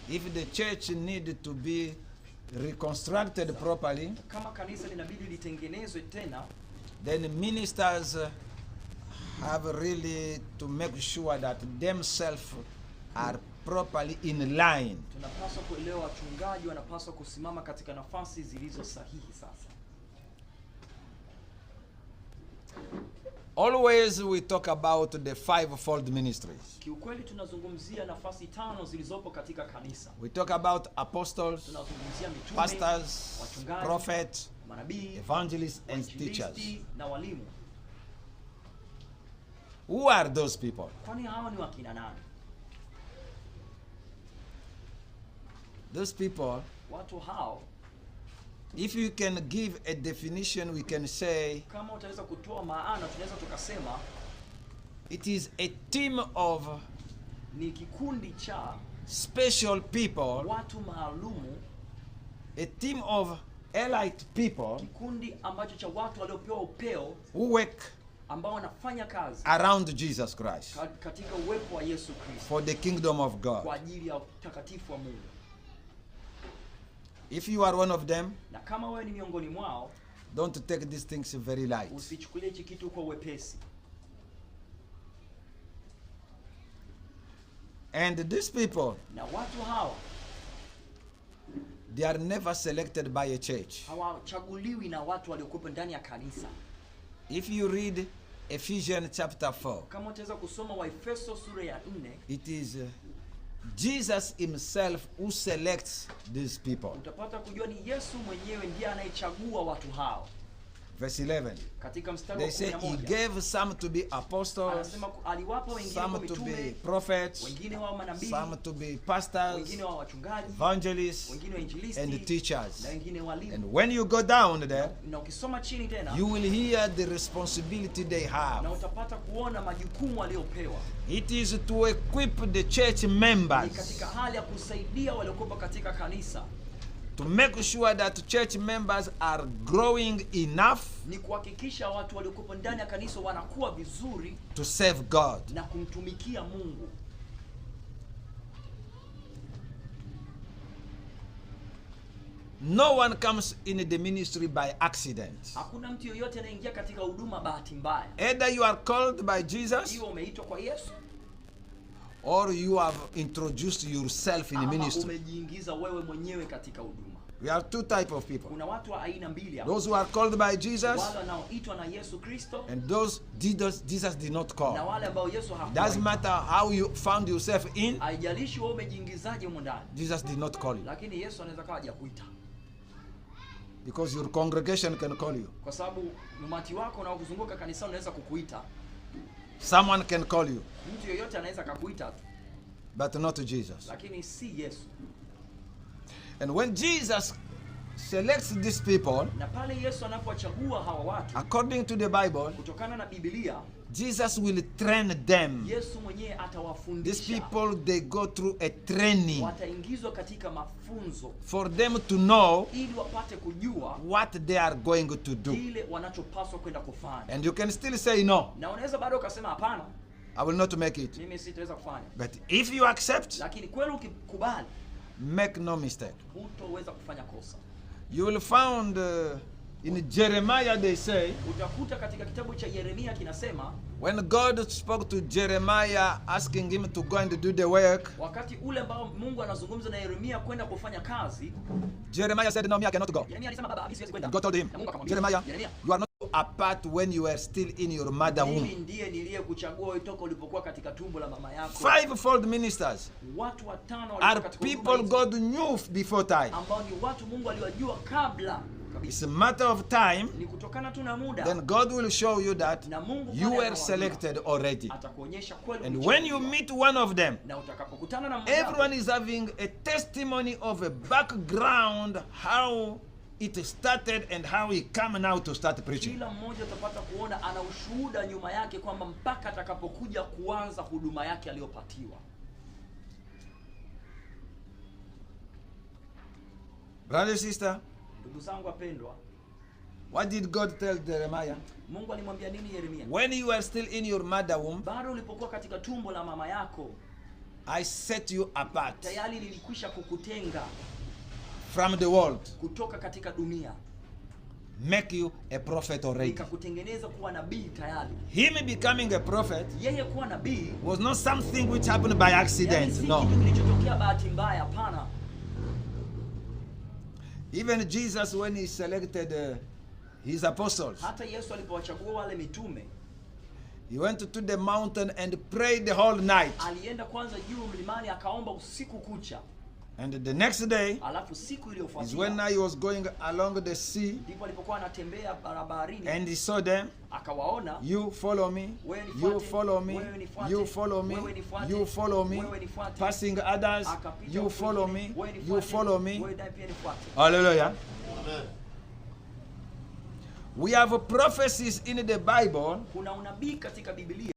If the church needed to be reconstructed properly, kama kanisa linabidi litengenezwe tena, then ministers have really to make sure that themselves are properly in line. Tunapaswa kuelewa wachungaji wanapaswa kusimama katika nafasi zilizo sahihi sasa. Always we talk about the fivefold ministries. Kiukweli tunazungumzia nafasi 5 zilizopo katika kanisa. We talk about apostles, tunazungumzia mitume, pastors, wachungaji, prophets, manabii, evangelists and teachers. na walimu. Who are those people? Kwani hao ni wakina nani? Those people, watu hao, if you can give a definition, we can say kama utaweza kutoa maana, tunaweza tukasema it is a team of ni kikundi cha special people, watu maalumu, a team of elite people, kikundi ambacho cha watu waliopewa upeo, who work ambao wanafanya kazi around Jesus Christ katika uwepo wa Yesu Kristo, for the kingdom of God. kwa ajili ya utakatifu wa Mungu. If you are one of them, na kama wewe ni miongoni mwao, don't take these things very light. usichukulie hiki kitu kwa wepesi. And these people, na watu hawa, they are never selected by a church. hawachaguliwi na watu waliokuwa ndani ya kanisa. If you read Ephesians chapter 4, kama utaweza kusoma Waefeso sura ya 4, it is Jesus himself who selects these people. utapata kujua ni Yesu mwenyewe ndiye anayechagua watu hao. Verse 11. Katika mstari wa They say he 11 gave some to be apostles, anasema aliwapa wengine some kwa to be mitume, prophets, wengine wao manabii, some to be pastors, wengine wao wachungaji, evangelists, wengine wainjilisti, and teachers. na wengine walimu. And when you go down there, na ukisoma chini tena, you will hear the responsibility they na have. utapata kuona majukumu waliopewa. It is to equip the church Ni members, katika hali ya kusaidia waliokuwa katika kanisa, to make sure that church members are growing enough ni kuhakikisha watu waliokuwa ndani ya kanisa wanakuwa vizuri to serve God. na kumtumikia Mungu. No one comes in the ministry by accident. Hakuna mtu yoyote anaingia katika huduma bahati mbaya. Either you are called by Jesus, Hiyo umeitwa kwa Yesu, or you have introduced yourself in the ama ministry. umejiingiza wewe mwenyewe katika huduma. We have two types of people. Kuna watu wa aina mbili hapa. Those who are called by Jesus, Wale wanaoitwa na Yesu Kristo, and those Jesus did not na call. wale ambao Yesu Doesn't matter how you found yourself in, haijalishi wewe umejiingizaje huko ndani, Jesus did not call you. lakini Yesu anaweza kawa hajakuita, Because your congregation can call you. kwa sababu umati wako unaokuzunguka kanisa unaweza kukuita. Someone can call you, Mtu yoyote anaweza kukuita tu, but not Jesus. lakini si Yesu. And when Jesus selects these people, Na pale Yesu anapowachagua hawa watu according to the Bible, kutokana na Biblia, Jesus will train them. Yesu mwenyewe These atawafundisha. people, they go through a training Wataingizwa katika mafunzo for them to know ili wapate kujua what they are going to do. kile wanachopaswa kwenda kufanya. And you can still say no, Na unaweza bado ukasema hapana, I will not make it. mimi sitaweza kufanya. But if you accept, Lakini kweli ukikubali, make no mistake. hutoweza kufanya kosa. You will find in Jeremiah, they say, Utakuta katika kitabu cha Yeremia kinasema, when God spoke to Jeremiah asking him to go and do the work, wakati ule ambao Mungu anazungumza na Yeremia kwenda kufanya kazi, Jeremiah said, no, me, I cannot go. Yeremia alisema baba, mimi siwezi kwenda. God told him, Na Mungu akamwambia, Jeremiah, Yeremia, you are not apart when you are still in your mother mimi womb. ndiye niliyekuchagua wewe toka ulipokuwa katika tumbo la mama yako. Fivefold ministers Watu watano are walikuwa katika people huduma hizo, God knew before time. ambao ni watu Mungu aliwajua kabla It's kabisa. a matter of time, Ni kutokana tu na muda, then God will show you that na Mungu you pale were anawaambia, selected already. atakuonyesha kweli And ulichaguliwa. when you meet one of them, Na utakapokutana na mmoja, everyone is having a testimony of a background, how it started and how he come now to start preaching. kila mmoja utapata kuona ana ushuhuda nyuma yake kwamba mpaka atakapokuja kuanza huduma yake aliyopatiwa. Brother, sister, Ndugu zangu wapendwa, what did God tell Jeremiah? Mungu alimwambia nini Yeremia? When you are still in your mother womb, Bado ulipokuwa katika tumbo la mama yako, I set you apart tayari nilikwisha kukutenga from the world. kutoka katika dunia. Make you a prophet already. Nikakutengeneza kuwa nabii tayari. Him becoming a prophet Yeye kuwa nabii was not something which happened by accident. si No. kitu kilichotokea bahati mbaya, hapana. Even Jesus, when he selected his apostles, Hata Yesu alipowachagua wale mitume, he went to the mountain and prayed the whole night. alienda kwanza juu mlimani akaomba usiku kucha. And the next day Alafu siku is iliyofuatia when he was going along the sea, ndipo alipokuwa anatembea barabarini, and he saw them. akawaona, You follow me, wewe you nifuate, follow me, wewe nifuate, you follow me, wewe nifuate, you follow me, wewe nifuate. passing others, Akapita you huko follow mwingine, me, wewe you nifuate, follow me. wewe naye pia nifuate. Hallelujah. We have prophecies in the Bible Kuna unabii katika Biblia